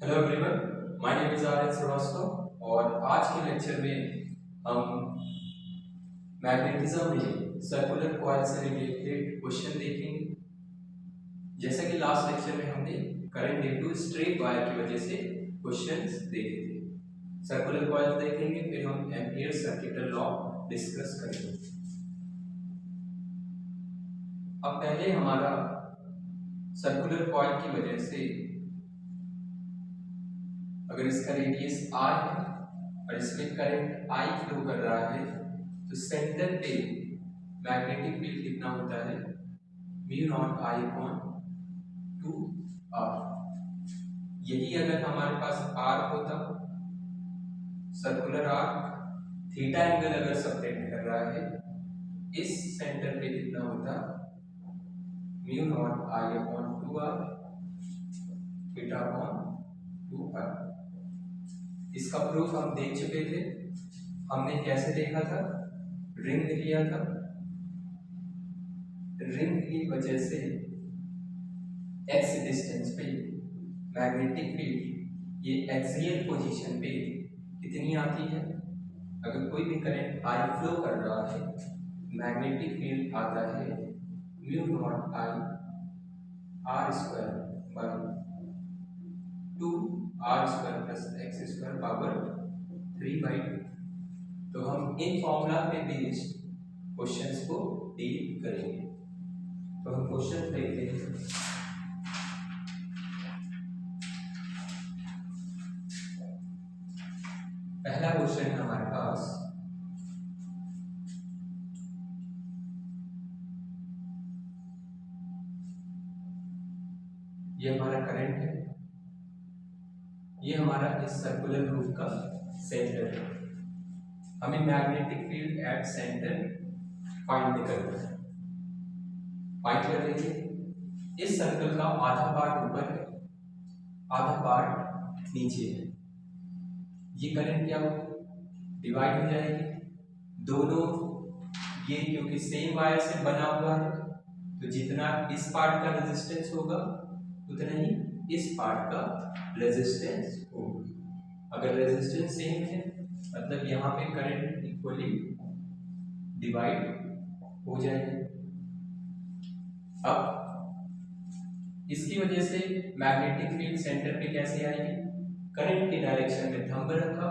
Hello everyone, my name is R N Shrivastava और आज के लेक्चर में हम मैग्नेटिज्म में सर्कुलर कॉइल से रिलेटेड क्वेश्चन देखेंगे। जैसा कि लास्ट लेक्चर में हमने करंट इनटू स्ट्रेट वायर की वजह से क्वेश्चंस देखे थे। सर्कुलर कॉइल देखेंगे, फिर हम एम्पियर सर्किटल लॉ डिस्कस करेंगे। अब पहले हमारा सर्कुलर कॉइल की वजह से अगर इसका रेडियस r है और इसमें करंट I फ्लो कर रहा है तो सेंटर पे मैग्नेटिक फील्ड कितना होता है, mu naught I upon 2r। यही अगर हमारे पास आर्क होता, सर्कुलर आर्क, थीटा एंगल अगर सबटेंड कर रहा है, इस सेंटर पे कितना होता, mu naught I upon 2r, theta upon 2r। इसका प्रूफ हम देख चुके थे। हमने कैसे देखा था, रिंग लिया था, रिंग की वजह से x डिस्टेंस पे मैग्नेटिक फील्ड ये एक्सियल पोजीशन पे कितनी आती है। अगर कोई भी करंट I फ्लो कर रहा है, मैग्नेटिक फील्ड आता है mu naught I r square by 2r square plus x square power 3/2। तो हम इन फॉर्मूला पे बेस्ड क्वेश्चंस को डील करेंगे। तो हम क्वेश्चन देखते हैं। पहला क्वेश्चन है हमारे पास, ये हमारा करंट है, ये हमारा इस सर्कुलर लूप का सेंटर है। हमें magnetic field at centre find करना है। फाइंड कर लेंगे। इस सर्कल का आधा पार्ट ऊपर है, आधा पार्ट नीचे है। ये करंट क्या होगी, डिवाइड हो जाएगी दोनों। ये क्योंकि सेम वायर से बना हुआ है तो जितना इस पार्ट का रेजिस्टेंस होगा उतना ही इस पार्ट का रेजिस्टेंस होगा। अगर रेजिस्टेंस सेम है मतलब यहाँ पे करंट इक्वली डिवाइड हो जाएगी। अब इसकी वजह से मैग्नेटिक फील्ड सेंटर पे कैसे आएगी, करंट के डायरेक्शन में थंब रखा,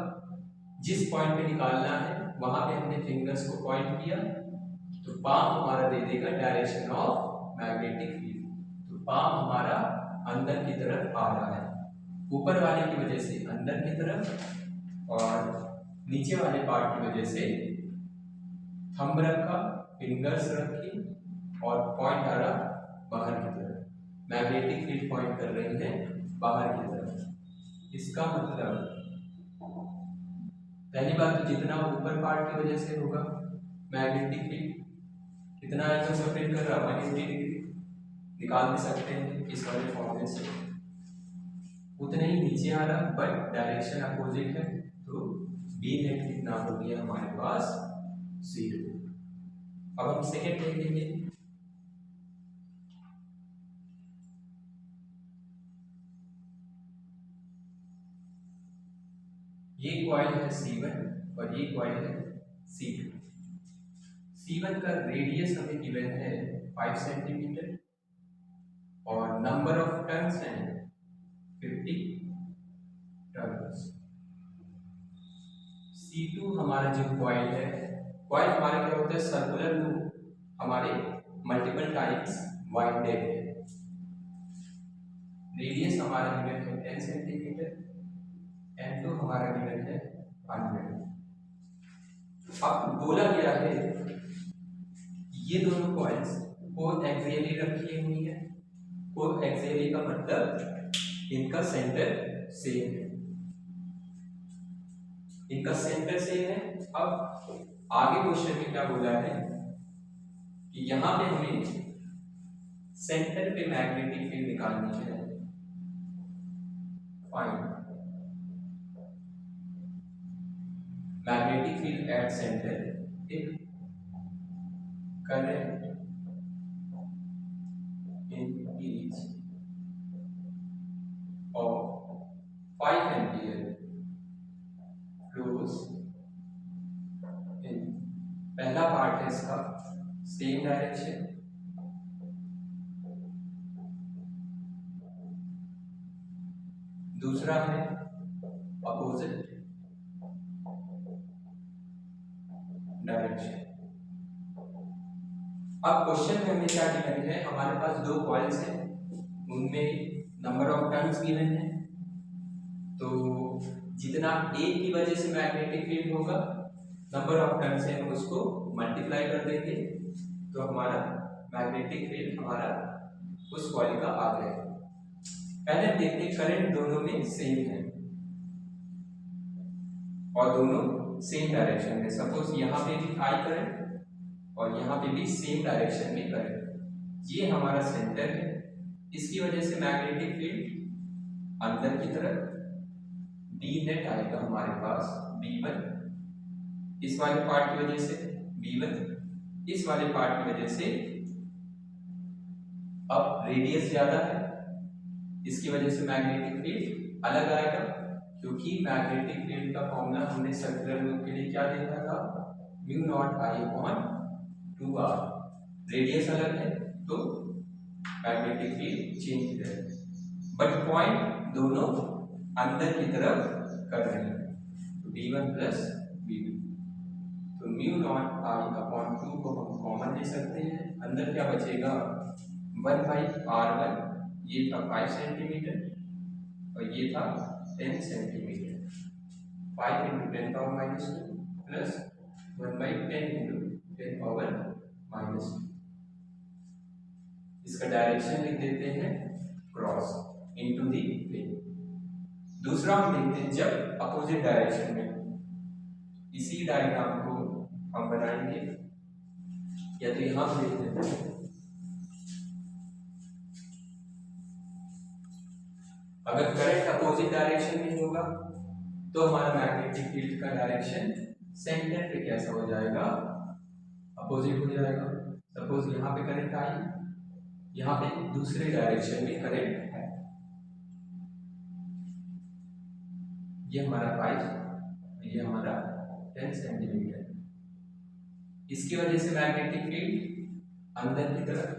जिस पॉइंट पे निकालना है वहां पे हमने फिंगर्स को पॉइंट किया तो पाम हमारा दे देगा डायरेक्शन ऑफ मैग्नेटिक फील्ड। तो पाम हमारा अंदर की तरफ आ रहा है, ऊपर वाले की वजह से अंदर की तरफ और नीचे वाले पार्ट की वजह से थंब रखा, फिंगर्स रखी और पॉइंट आ रहा बाहर की तरफ। मैग्नेटिक फील्ड पॉइंट कर रही है बाहर की तरफ। इसका मतलब पहली बात तो जितना ऊपर पार्ट की वजह से होगा मैग्नेटिक फील्ड, कितना एंगल सेपरेट कर रहा है 180 डिग्री, निकाल भी सकते हैं इस वाले फॉर्मूले से। उतने ही नीचे आ रहा बट डायरेक्शन अपोजिट है तो बी नेट कितना हो गया हमारे पास 0। अब हम सेकंड देख लेंगे। ये कॉइल है C1 और ये कॉइल है C2। C1 का रेडियस हमें गिवन है 5 सेंटीमीटर और नंबर ऑफ टर्न्स हैं 50 टर्न्स। C2 हमारा जो कॉइल है, कॉइल हमारा क्या होता है, सर्कुलर लूप हमारे मल्टीपल टाइम्स वाइंडेड है। रेडियस हमारा गिवन है 10 सेंटीमीटर, N2 हमारा गिवन है 100। अब बोला गया है ये दोनों कॉइल्स को एक्सियली रखी हुई है। को एक्सियली का मतलब इनका सेंटर सेम है, इनका सेंटर सेम है। अब आगे क्वेश्चन में क्या बोला है कि यहां पे हमें सेंटर पे मैग्नेटिक फील्ड निकालनी है। Find magnetic field at centre if current in each of पहला पार्ट है इसका सेम डायरेक्शन, दूसरा है अपोजिट डायरेक्शन। अब क्वेश्चन में हमें क्या गिवन है, हमारे पास दो कॉइल्स हैं, उनमें नंबर ऑफ टर्न्स गिवन है, तो जितना एक की वजह से मैग्नेटिक फील्ड होगा, नंबर ऑफ टर्न्स से हम उसको मल्टीप्लाई कर देंगे, तो हमारा मैग्नेटिक फील्ड हमारा उस कॉइल का आ जाएगा। पहले देखते हैं करंट दोनों में सेम है और दोनों सेम डायरेक्शन में। सपोज यहाँ पे भी आई करंट और यहाँ पे भी सेम डायरेक्शन में करंट, ये हमारा सेंटर है, इसकी वजह से मैग्नेटिक फील्ड अंदर की तरफ बी नेट आएगा हमारे पास B1, इस वाले पार्ट की वजह से B1, इस वाले पार्ट की वजह से अब रेडियस ज्यादा है, इसकी वजह से मैग्नेटिक फील्ड अलग आएगा, क्योंकि मैग्नेटिक फील्ड का फॉर्मूला हमने सर्कुलर लूप के लिए क्या देखा था, म्यू नॉट आई अपॉन 2r, रेडियस अलग है तो मैग्नेटिक फील्ड चेंज हो जाएगा, बट पॉइंट दोनों अंदर की तरफ कर रहे हैं, तो B1 प्लस B2, तो म्यू नॉट आई अपॉन 2 को हम कॉमन ले सकते हैं, अंदर क्या बचेगा 1/r1, ये था 5 सेंटीमीटर और ये था 10 सेंटीमीटर, 5 × 10⁻² प्लस 1/10 × 10⁻²। इसका डायरेक्शन लिख देते हैं क्रॉस इनटू दी प्लेन। दूसरा हम देखते हैं जब अपोजिट डायरेक्शन में, इसी डायग्राम को हम बनाएंगे, या तो यहां पे देख लेते हैं, अगर करंट अपोजिट डायरेक्शन में होगा तो हमारा मैग्नेटिक फील्ड का डायरेक्शन सेंटर पे कैसा हो जाएगा, अपोजिट हो जाएगा। सपोज यहाँ पे करंट आई, यहाँ पे दूसरे डायरेक्शन में करंट है, ये हमारा 5, ये हमारा 10 सेंटीमीटर, इसकी वजह से मैग्नेटिक फील्ड अंदर की तरफ,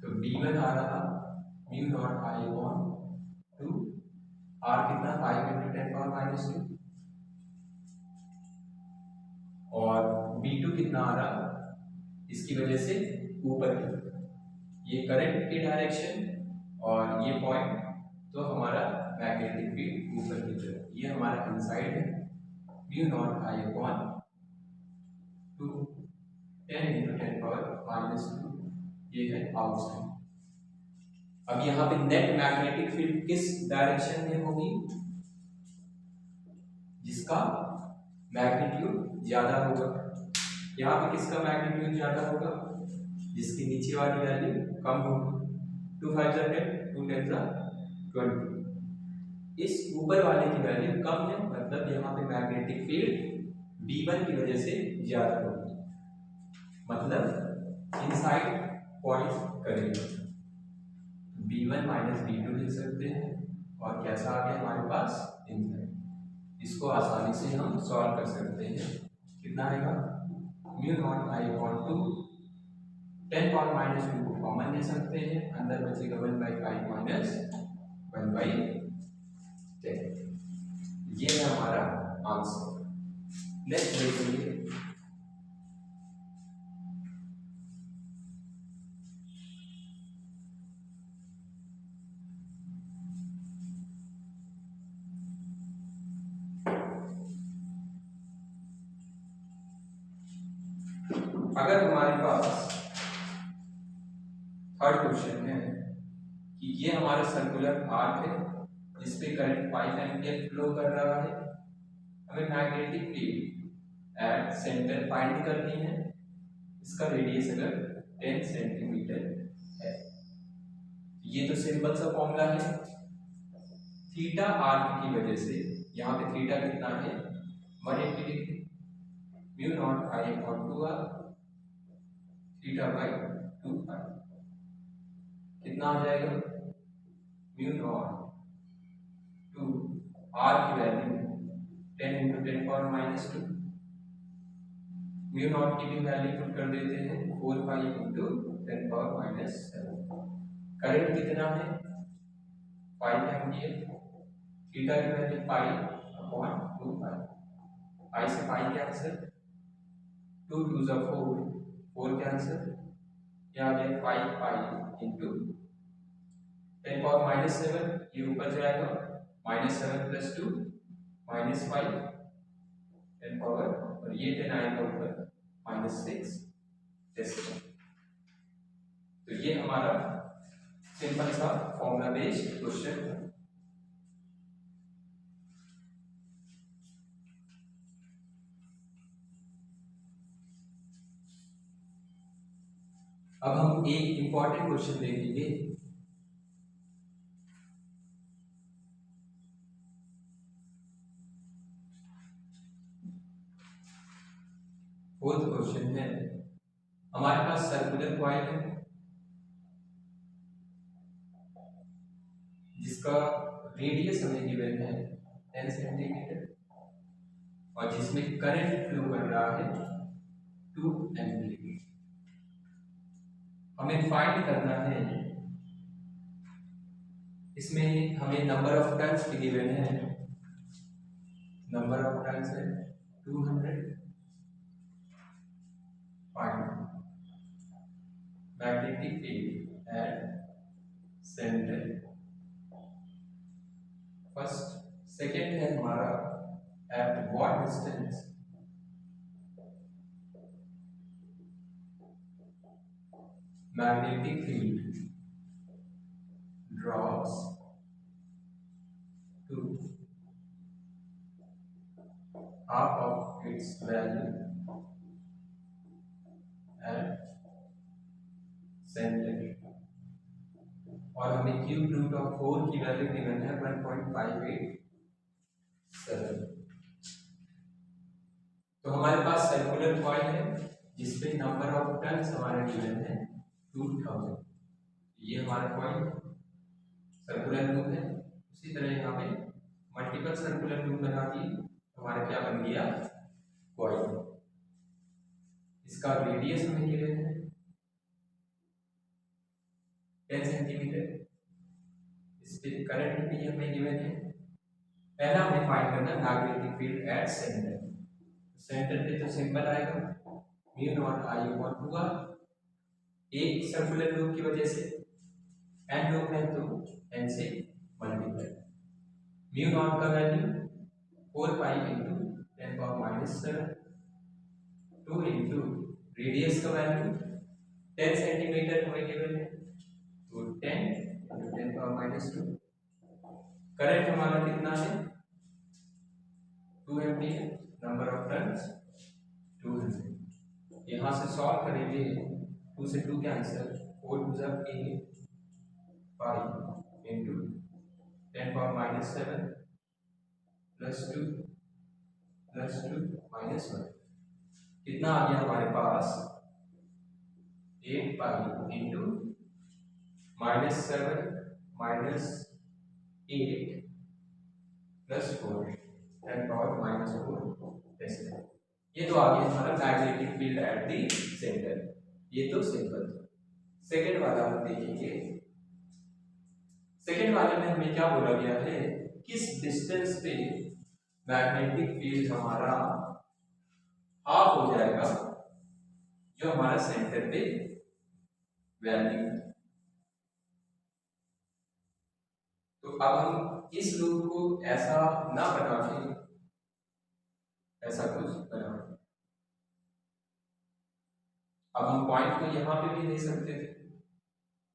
तो B1 आ रहा म्यू नॉट आई अपॉन 2, r कितना 5 × 10⁻², और B2 कितना आ रहा, इसकी वजह से ऊपर की तरफ, ये करंट की डायरेक्शन और ये पॉइंट, तो हमारा मैग्नेटिक फील्ड ऊपर की तरफ, ये हमारा इनसाइड है, म्यू नॉट आई अपॉन 2 10 × 10⁻², ये है आउटसाइड। अब यहाँ पे नेट मैग्नेटिक फील्ड किस डायरेक्शन में होगी, जिसका मैग्नीट्यूड ज्यादा होगा, यहाँ पे किसका मैग्नीट्यूड ज्यादा होगा, जिसकी नीचे वाली वैल्यू कम होगी, 2 5 10 2 10 20, इस ऊपर वाले की वैल्यू कम है, मतलब यहाँ पे मैग्नेटिक फील्ड B1 की वजह से ज्यादा होगी, मतलब इनसाइड पॉइंट करेगा, B1 माइनस B2 लिख सकते हैं, और कैसा आ गया हमारे पास इनसाइड। इसको आसानी से हम सॉल्व कर सकते हैं, कितना आएगा म्यू नॉट आई अपॉन 2, 10⁻² को कॉमन ले सकते हैं, अंदर बचेगा 1/5 माइनस 1/10, ये है हमारा आंसर। नेक्स्ट देखिए, अगर हमारे पास थर्ड क्वेश्चन है कि ये हमारा सर्कुलर आर्क है जिसपे करंट 5 एम्पियर फ्लो कर रहा है, हमें magnetic field at centre find करनी है, इसका रेडियस अगर 10 सेंटीमीटर है, ये तो सिंपल सा फॉर्मूला है, थीटा आर्क की वजह से, यहाँ पे थीटा कितना है 180 degree, mu naught I upon 2r, theta by 2 कितना आ जाएगा, म्यू नॉट 2 r की वैल्यू 10 × 10⁻², म्यू नॉट की भी वैल्यू पुट कर देते हैं 4 पाई इंटू 10⁻⁷। करंट कितना है 5 एम्पियर। थीटा की वैल्यू पाई अपॉन 2 पाई। पाई से पाई कैंसिल, 2 2 जा 4, 4 कैंसिल, ये आ गया 5 पाई इंटू 10⁻⁷। ये ऊपर जाएगा -7 + 2 -5 10 पावर, और ये 10 आएगा ऊपर -6 डेसिमल। तो ये हमारा सिंपल सा फॉर्मूला बेस्ड क्वेश्चन है। अब हम एक इंपॉर्टेंट क्वेश्चन देखेंगे। फोर्थ क्वेश्चन है, हमारे पास सर्कुलर कॉइल है जिसका रेडियस हमें गिवन है 10 सेंटीमीटर और जिसमें करंट फ्लो कर रहा है 2 एम्पीयर। हमें फाइंड करना है, इसमें हमें नंबर ऑफ टर्न्स भी गिवन है। नंबर ऑफ टर्न्स है 200। Find magnetic field at centre. First. Second है हमारा at what distance magnetic field drops to half of its value at center। और हमें क्यूब रूट ऑफ 4 की वैल्यू गिवन है 1.587। तो हमारे पास सर्कुलर कॉइल है जिसपे नंबर ऑफ टर्न्स हमारे गिवन है 2000। ये हमारा कॉइल सर्कुलर लूप है। उसी तरह यहाँ पे मल्टीपल सर्कुलर लूप बना दिए, हमारा क्या बन गया कॉइल। इसका रेडियस हमें गिवन है 10 सेंटीमीटर। इस पे करंट भी हमें गिवन है। पहला हमें फाइंड करना magnetic field at centre. Centre पे तो सिंपल आएगा म्यू नॉट आई अपॉन 2r। एक सर्कुलर लूप की वजह से n लूप है तो n से मल्टीप्लाई। म्यू नॉट का value 4 pi into 10⁻⁷, 2 into radius का वैल्यू 10 सेंटीमीटर हमें गिवन है तो 10 इंटू 10⁻⁻²। करंट हमारा कितना है 2 एम्पीयर। Number of turns 200। यहाँ से सॉल्व करेंगे, 2 से 2 कैंसिल, 4 2 जा 8 पाई इंटू 10⁻⁷ +2 -1 कितना आ गया हमारे पास 8 पाई इंटू -7 -8 +4 10⁻⁻4 डेसिमल। ये तो आ गया हमारा magnetic field at the centre. ये तो सिंपल। सेकेंड वाला हम देखेंगे। सेकेंड वाले में हमें क्या बोला गया है, किस डिस्टेंस पे मैग्नेटिक फील्ड हमारा हाफ हो जाएगा जो हमारा सेंटर पे वैल्यू है। तो अब हम इस लूप को ऐसा ना बना के ऐसा कुछ बना। अब हम पॉइंट को यहां पे भी दे सकते थे,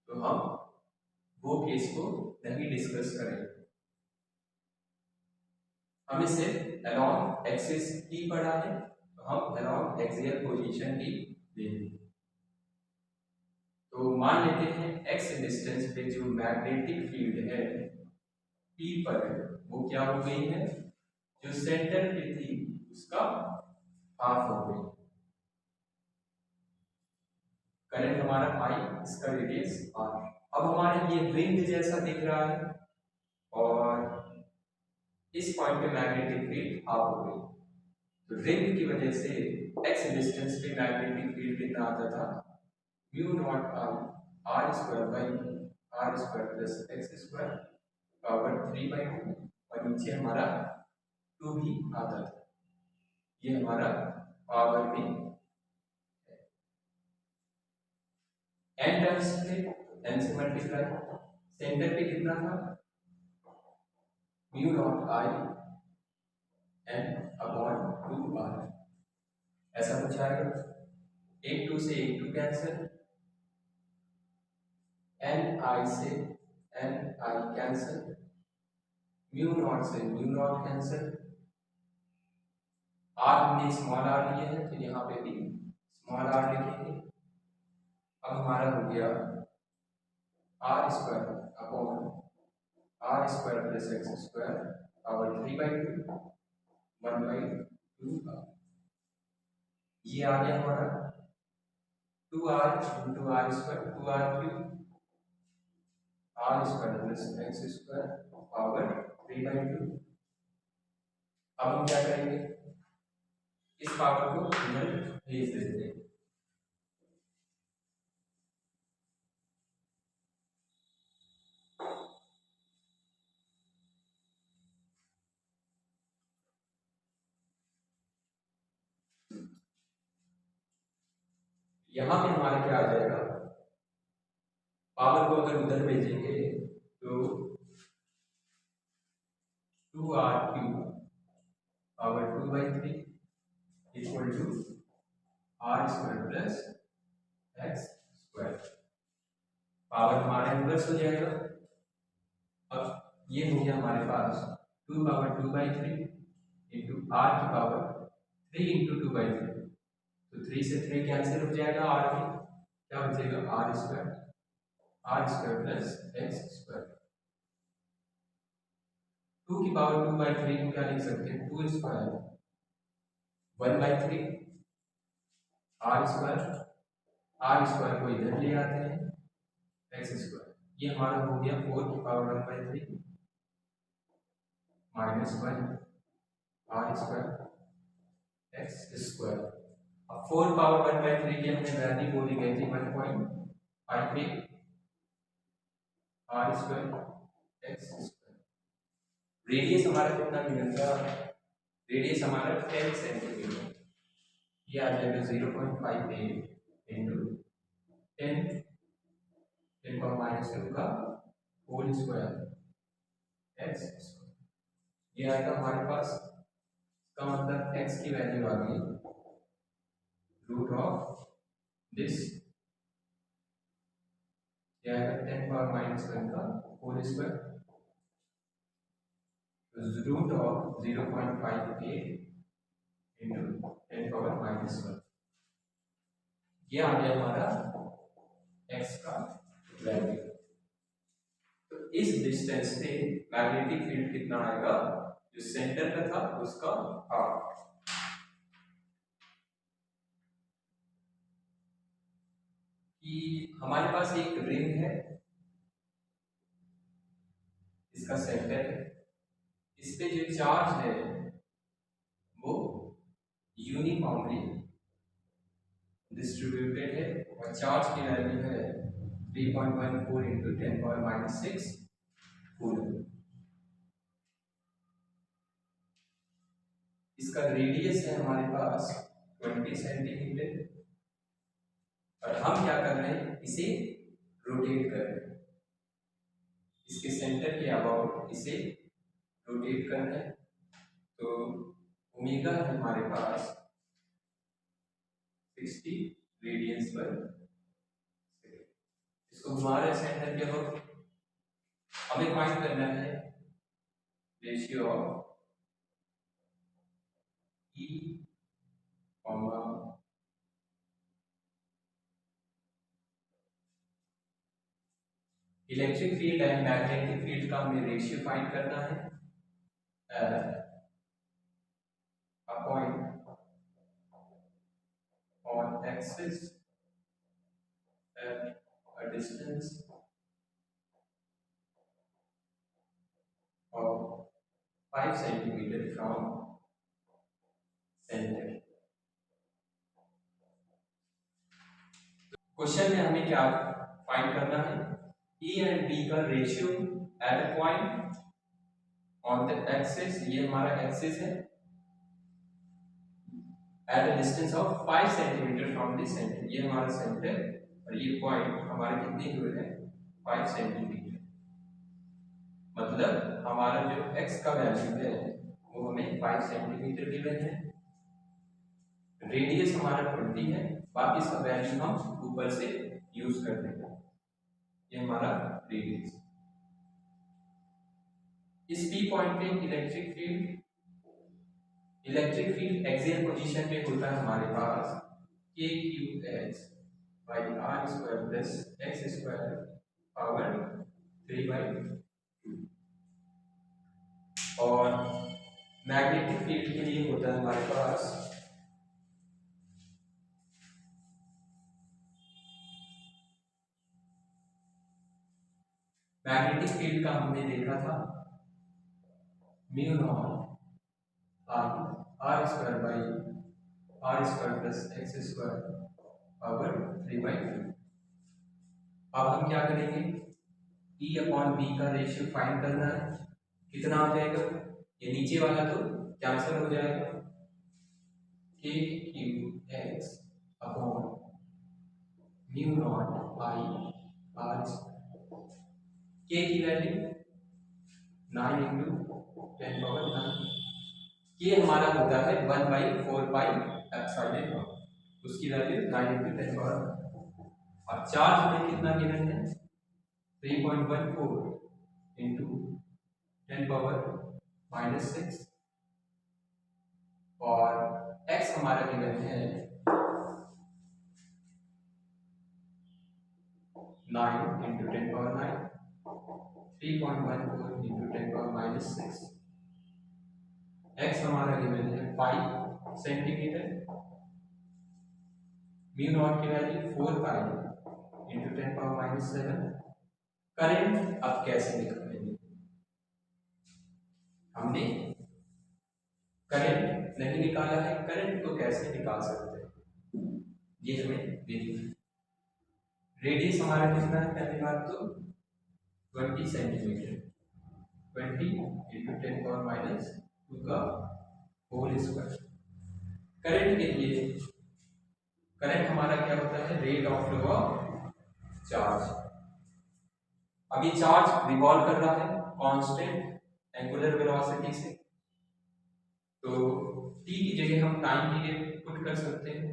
तो हम वो केस को नहीं डिस्कस करेंगे। हमें सिर्फ अलोंग एक्सिस की पढ़ा है तो हम अलोंग एक्सियल पोजीशन की देंगे। तो मान लेते हैं x डिस्टेंस पे जो मैग्नेटिक फील्ड है p पर वो क्या हो गई है, जो सेंटर पे थी उसका हाफ हो गई। करंट हमारा I, इसका रेडियस r। अब हमारे ये रिंग जैसा दिख रहा है और इस पॉइंट पे मैग्नेटिक फील्ड हाफ हो गई। तो रिंग की वजह से एक्स डिस्टेंस पे मैग्नेटिक फील्ड कितना आता था, mu naught I R square by R square plus x square power 3/2, और नीचे हमारा 2 भी आता था। ये हमारा पावर में एन टर्म्स थे, एन से मल्टीप्लाई, सेंटर पे कितना था, mu naught I N upon 2 R, ऐसा कुछ आएगा। एक 2 से एक 2 कैंसिल, एन आई से N I cancel, mu naught से म्यू नॉट कैंसिल, आर हमने स्मॉल आर लिए है तो यहाँ पे भी स्मॉल आर लिखेंगे। अब हमारा हो गया R square upon R square plus x square power 3/2 1/2 का, ये आ गया हमारा 2r into R square 2r cube R square plus x square power 3/2। अब हम क्या करेंगे, इस पावर को इधर भेज देते हैं। यहाँ पे हमारा क्या आ जाएगा, पावर को अगर उधर भेजेंगे तो 2r cube power 2/3 equal to R square plus x square, power हमारा इनवर्स हो जाएगा। अब ये हो गया हमारे पास 2 पावर 2/3 इंटू आर की पावर 3 इंटू 2/3, तो 3 से 3 कैंसिल हो जाएगा, आर की क्या बचेगा R square plus x square. 2 की पावर 2/3 को क्या लिख सकते हैं, 2 स्क्वायर 1/3 आर स्क्वायर को इधर ले आते हैं एक्स स्क्वायर, ये हमारा हो गया 4 की power 1/3 minus 1 R square x square. अब 4 पावर 1/3 की हमने वैल्यू बोली गई थी 1.58 R square x square. Radius हमारा कितना मिलेगा, रेडियस हमारा 10 सेंटीमीटर, ये आ जाएगा 0.58 इंटू 10 पावर -2 का होल स्क्वायर एक्स स्क्वायर, ये आएगा हमारे पास, इसका मतलब एक्स की वैल्यू आ गई रूट ऑफ दिस, ये आएगा 10 पावर -1 का whole square, root of 0.58 into 10 power -1, ये आ गया हमारा एक्स का वैल्यू। तो इस डिस्टेंस पे मैग्नेटिक फील्ड कितना आएगा, जो सेंटर का था उसका हाफ। कि हमारे पास एक रिंग है, इसका सेंटर है, इस पे जो चार्ज है वो यूनिफॉर्मली डिस्ट्रीब्यूटेड है, और चार्ज की वैल्यू है 3.14 इंटू 10 पावर -6 कूलम। इसका रेडियस है हमारे पास 20 सेंटीमीटर, और हम क्या कर रहे हैं, इसे रोटेट कर रहे हैं, इसके सेंटर के अबाउट इसे रोटेट कर रहे हैं। तो ओमेगा है हमारे पास 60 रेडियंस पर सेकेंड, इसको घुमा रहे सेंटर के अबाउट। हमें फाइंड करना है ratio of E comma electric field and magnetic field का हमें रेशियो फाइंड करना है। A point on axis at a distance of 5 centimeter from center. Question में हमें क्या फाइंड करना है, ए एंड बी का ratio at a point on the axis, ये हमारा एक्सिस है, at a distance of 5 centimetre from the centre, ये हमारा सेंटर और ये पॉइंट हमारे कितनी दूर है 5 सेंटीमीटर। मतलब हमारा जो x का वैल्यू है वो हमें 5 सेंटीमीटर गिवन है, रेडियस हमारा 20 है, बाकी सब वैल्यू हम ऊपर से यूज कर देंगे। ये हमारा रेडियस। इस P पॉइंट पे इलेक्ट्रिक फील्ड एक्सियल पोजीशन पे होता है हमारे पास KQX by R square plus X square power 3/2, और मैग्नेटिक फील्ड के लिए होता है हमारे पास मैग्नेटिक फील्ड का हमने देखा था mu naught R square by R square plus x square power 3/2। अब हम क्या करेंगे, ई अपॉन बी का रेशियो फाइंड करना है, कितना आ जाएगा, ये नीचे वाला तो कैंसिल हो जाएगा, K q x upon mu naught by R square, K की वैल्यू 9 इंटू 10⁻9, ये हमारा होता है 1/4 पाई उसकी वैल्यू 9 इंटू 10⁻9, और चार्ज हमें कितना गिवन है 3.14 इंटू 10⁻⁻6, और x हमारा गिवन है 9 इंटू 10⁻9, 3.14 इंटू 10⁻6, x हमारा गिवन है 5 सेंटीमीटर, म्यू नॉट की वैल्यू 4 पाई इंटू 10⁻⁻7। करंट अब कैसे निकालेंगे, हमने करंट नहीं निकाला है, करंट को कैसे निकाल सकते हैं ये हमें देखना है। रेडियस हमारा कितना है, पहली बात तो 20 सेंटीमीटर, 20 इंटू 10⁻⁻2 का होल स्क्वायर। करंट के लिए, करंट हमारा क्या होता है, rate of flow of charge. अभी चार्ज रिवॉल्व कर रहा है कांस्टेंट एंगुलर वेलोसिटी से, तो t की जगह हम टाइम पीरियड पुट कर सकते हैं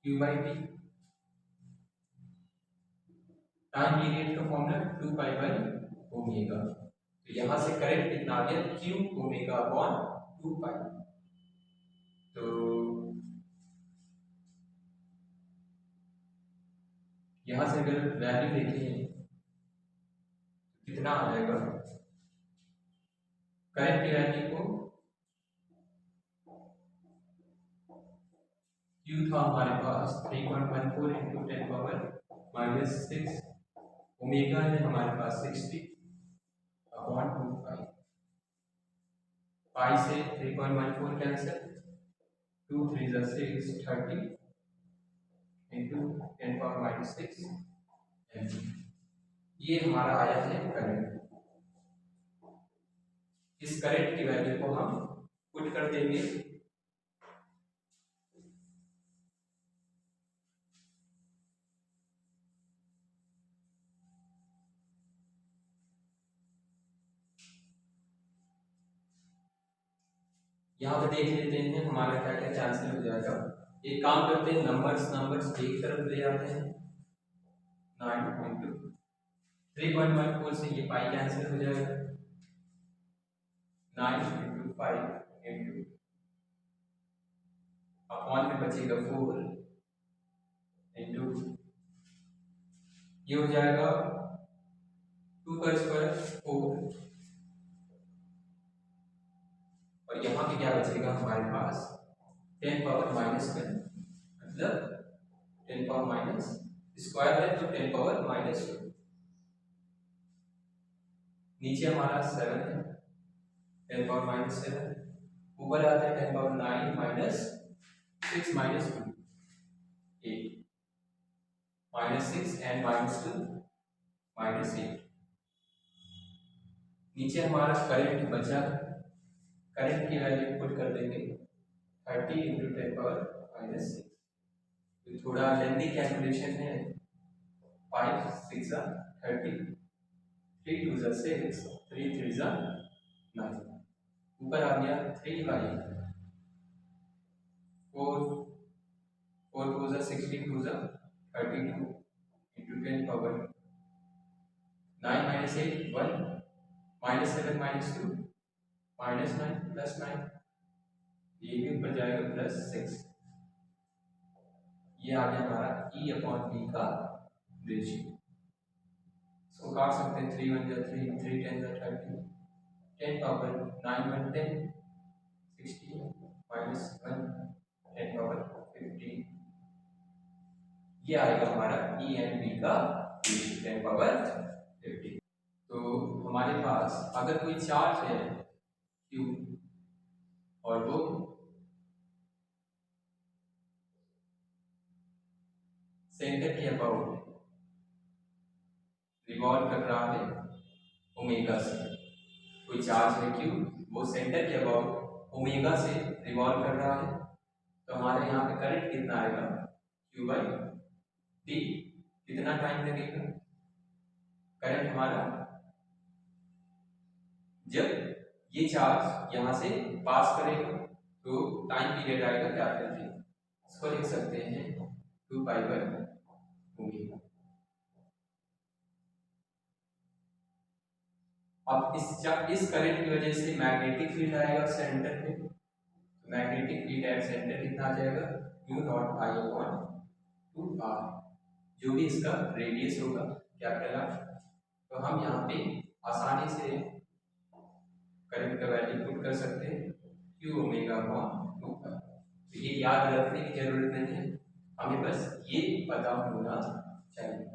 q/t। टाइम पीरियड का फॉर्मूला 2 पाई/ओमेगा, तो यहां से करंट कितना आ गया q ओमेगा अपॉन 2 पाई। तो यहां से अगर वैल्यू देखें कितना आ जाएगा, करंट की वैल्यू को Q था हमारे पास 3.14 इंटू 10⁻⁻6, ओमेगा है हमारे पास 60 अपॉन 2 पाई, पाई से 3.14 कैंसिल, 2 3 जा 6, 30 इंटू 10⁻⁻6 एम्पीयर, ये हमारा आया है करंट। इस करंट की वैल्यू को हम पुट कर देंगे यहाँ पे, देख लेते हैं हमारा क्या क्या कैंसिल हो जाएगा। एक काम करते हैं, नंबर्स एक तरफ ले आते हैं, 9 इंटू 3.14 से ये पाई कैंसिल हो जाएगा, 9 इंटू 5 इंटू अपॉन में बचेगा 4 इंटू, ये हो जाएगा 2 का स्क्वायर 4, और यहाँ पे क्या बचेगा हमारे पास 10⁻⁻10, मतलब 10⁻- स्क्वायर है तो 10⁻⁻2, नीचे हमारा 7 है 10⁻⁻7, ऊपर आता है 10⁻⁹ -6 -2 8 -6 एंड -2 -8। नीचे हमारा करंट बचा, करंट की वैल्यू पुट कर देंगे 30 × 10⁻⁻6। तो थोड़ा लेंथी कैलकुलेशन है। 5 6 30, 3 2 6, 3 3 9। ऊपर आ गया 3/4, 4 2 16, 2 32 into 10 power 9 minus 8 1 minus 7 minus 2 minus 9 plus 9, ये भी ऊपर जाएगा +6। ये आ गया हमारा E/B का रेशियो। इसको काट सकते हैं, 3 1 3, 3 10 30, 10 पावर 9 1 10, 60 minus 1 10 पावर 15। ये आएगा हमारा E/B का रेशियो 10 पावर 15। तो हमारे पास अगर कोई चार्ज है Q और वो सेंटर के अबाउट रिवॉल्व कर रहा है ओमेगा से, कोई चार्ज है Q, वो सेंटर के अबाउट ओमेगा से रिवॉल्व कर रहा है, तो हमारे यहाँ पे करंट कितना आएगा Q/T। कितना टाइम लगेगा करंट हमारा, जब ये चार्ज यहाँ से पास करेगा तो टाइम पीरियड आएगा कैपिटल T। इसको लिख सकते हैं 2π/ओमेगा। अब इस करंट की वजह से मैग्नेटिक फील्ड आएगा सेंटर पे, तो मैग्नेटिक फील्ड एट सेंटर कितना आ जाएगा μ0I/2r, जो भी इसका रेडियस होगा कैपिटल R। तो हम यहाँ पे आसानी से करंट का वैल्यू पुट कर सकते हैं Q⍵/2r। तो ये याद रखने की जरूरत नहीं है, हमें बस ये पता होना चाहिए।